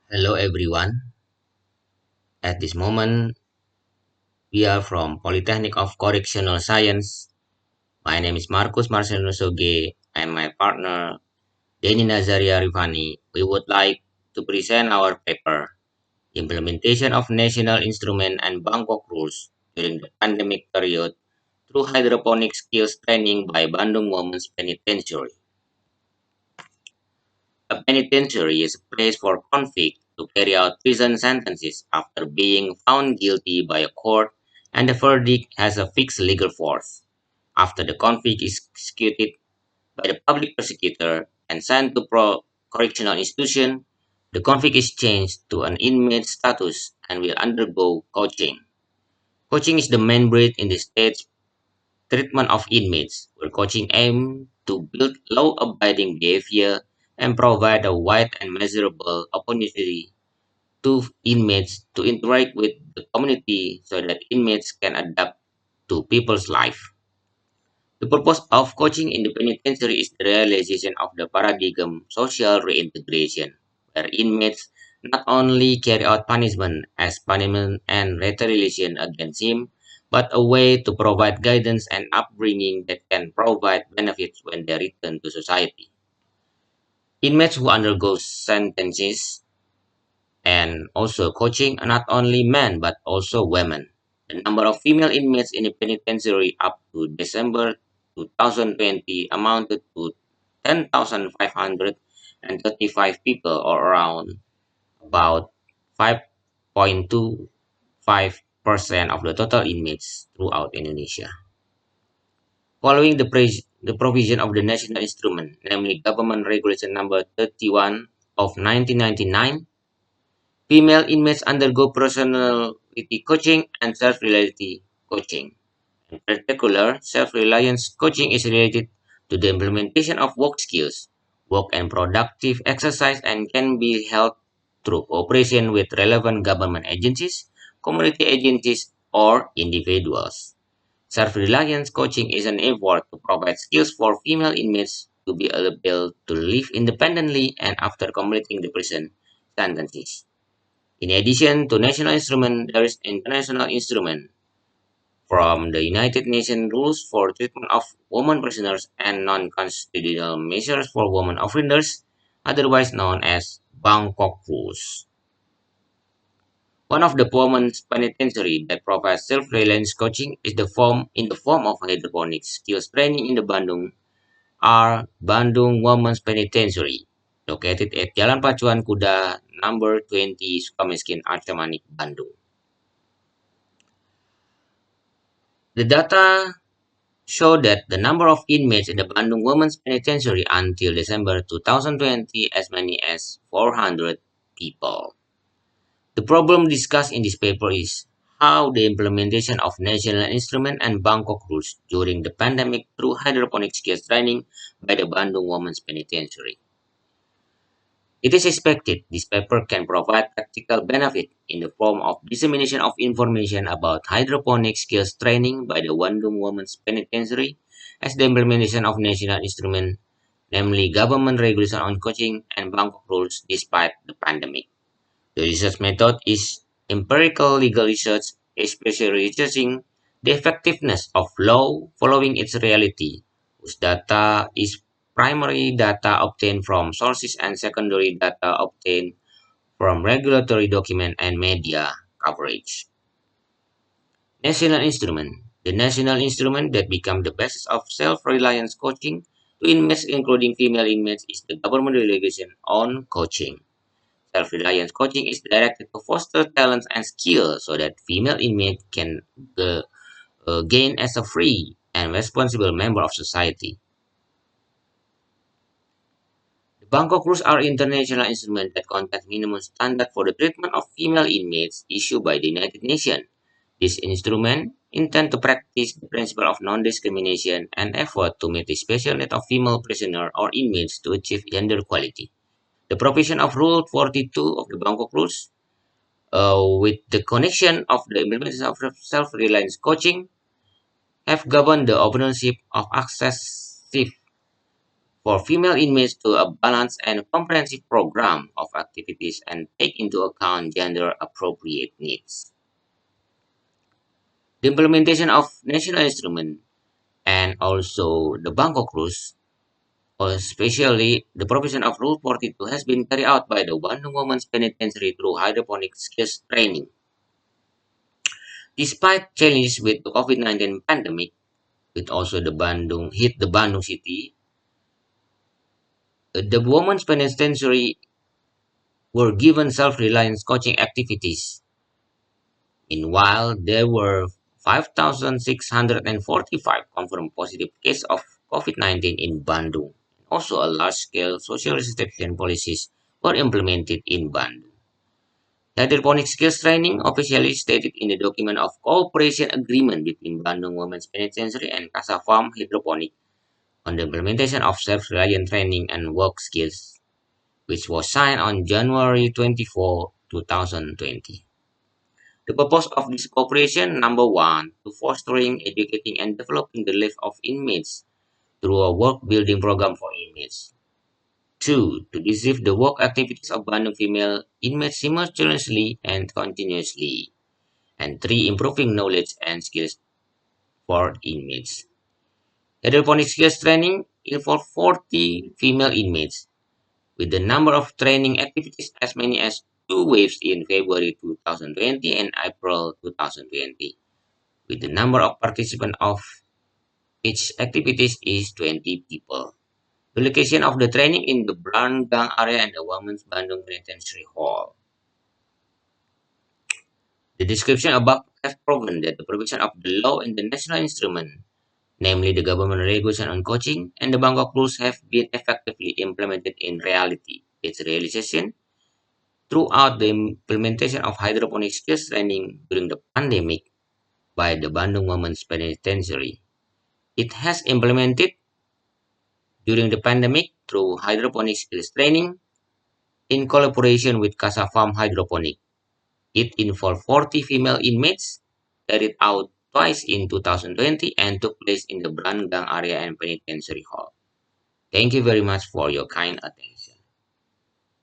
Hello everyone. At this moment, we are from Polytechnic of Correctional Science. My name is Marcus Marcelino Soge and my partner Deni Nazaria Rifani. We would like to present our paper, Implementation of National Instrument and Bangkok Rules during the Pandemic Period through Hydroponic Skills Training by Bandung Women's Penitentiary. A penitentiary is a place for convicts to carry out prison sentences after being found guilty by a court and the verdict has a fixed legal force. After the convict is executed by the public prosecutor and sent to correctional institution, the convict is changed to an inmate status and will undergo coaching. Coaching is the main breed in the state's treatment of inmates, where coaching aims to build law-abiding behavior and provide a wide and measurable opportunity to inmates to interact with the community so that inmates can adapt to people's life. The purpose of coaching in the penitentiary is the realization of the paradigm social reintegration, where inmates not only carry out punishment as punishment and retaliation against him, but a way to provide guidance and upbringing that can provide benefits when they return to society. Inmates who undergo sentences and also coaching are not only men but also women. The number of female inmates in the penitentiary up to December 2020 amounted to 10,535 people, or around about 5.25% of the total inmates throughout Indonesia. Following the provision of the national instrument, namely Government Regulation Number 31 of 1999, female inmates undergo personality coaching and self-reliability coaching. In particular, self-reliance coaching is related to the implementation of work skills, work and productive exercise, and can be held through cooperation with relevant government agencies, community agencies, or individuals. Self-reliance coaching is an effort to provide skills for female inmates to be able to live independently and after completing the prison sentences. In addition to national instrument, there is international instrument from the United Nations rules for treatment of women prisoners and non-constitutional measures for women offenders, otherwise known as Bangkok Rules. One of the women's penitentiary that provides self-reliance coaching is in the form of hydroponics skills training in the Bandung are Bandung Women's Penitentiary, located at Jalan Pacuan Kuda, number 20, Sukamiskin, Arca Manik, Bandung. The data show that the number of inmates in the Bandung Women's Penitentiary until December 2020 as many as 400 people. The problem discussed in this paper is how the implementation of national instrument and Bangkok rules during the pandemic through hydroponic skills training by the Bandung Women's Penitentiary. It is expected this paper can provide practical benefit in the form of dissemination of information about hydroponic skills training by the Bandung Women's Penitentiary as the implementation of national instrument, namely government regulation on coaching and Bangkok rules despite the pandemic. The research method is empirical legal research, especially researching the effectiveness of law following its reality, whose data is primary data obtained from sources and secondary data obtained from regulatory document and media coverage. National instrument. The national instrument that become the basis of self-reliance coaching to inmates including female inmates is the government regulation on coaching. Self-reliance coaching is directed to foster talents and skills so that female inmates can gain as a free and responsible member of society. The Bangkok Rules are international instruments that contain minimum standards for the treatment of female inmates issued by the United Nations. This instrument intend to practice the principle of non-discrimination and effort to meet the special needs of female prisoners or inmates to achieve gender equality. The provision of Rule 42 of the Bangkok Rules with the connection of the implementation of self-reliance coaching have governed the ownership of excessive for female inmates to a balanced and comprehensive program of activities and take into account gender appropriate needs. The implementation of national instrument and also the Bangkok rules, especially the provision of Rule 42, has been carried out by the Bandung Women's Penitentiary through hydroponic skills training. Despite challenges with the COVID-19 pandemic, which also hit the Bandung city, the Women's Penitentiary were given self-reliance coaching activities. Meanwhile, there were 5,645 confirmed positive cases of COVID-19 in Bandung. Also, a large-scale social restriction policies were implemented in Bandung. The hydroponic skills training, officially stated in the document of cooperation agreement between Bandung Women's Penitentiary and Casa Farm Hydroponic on the implementation of self-reliant training and work skills, which was signed on January 24, 2020. The purpose of this cooperation: number one, to fostering, educating, and developing the life of inmates through a work-building program for inmates. Two, to receive the work activities of Bandung female inmates simultaneously and continuously. And three, improving knowledge and skills for inmates. Hydroponic skills training involved 40 female inmates, with the number of training activities as many as two waves in February 2020 and April 2020, with the number of participants of each activities is 20 people. The location of the training in the Brandgang area and the Women's Bandung Penitentiary Hall. The description above has proven that the provision of the law in the national instrument, namely the government regulation on coaching and the Bangkok rules, have been effectively implemented in reality. Its realization throughout the implementation of hydroponic skills training during the pandemic by the Bandung Women's Penitentiary. It has implemented during the pandemic through hydroponic skills training in collaboration with Casa Farm Hydroponic. It involved 40 female inmates, carried out twice in 2020 and took place in the Brandgang area and penitentiary hall. Thank you very much for your kind attention.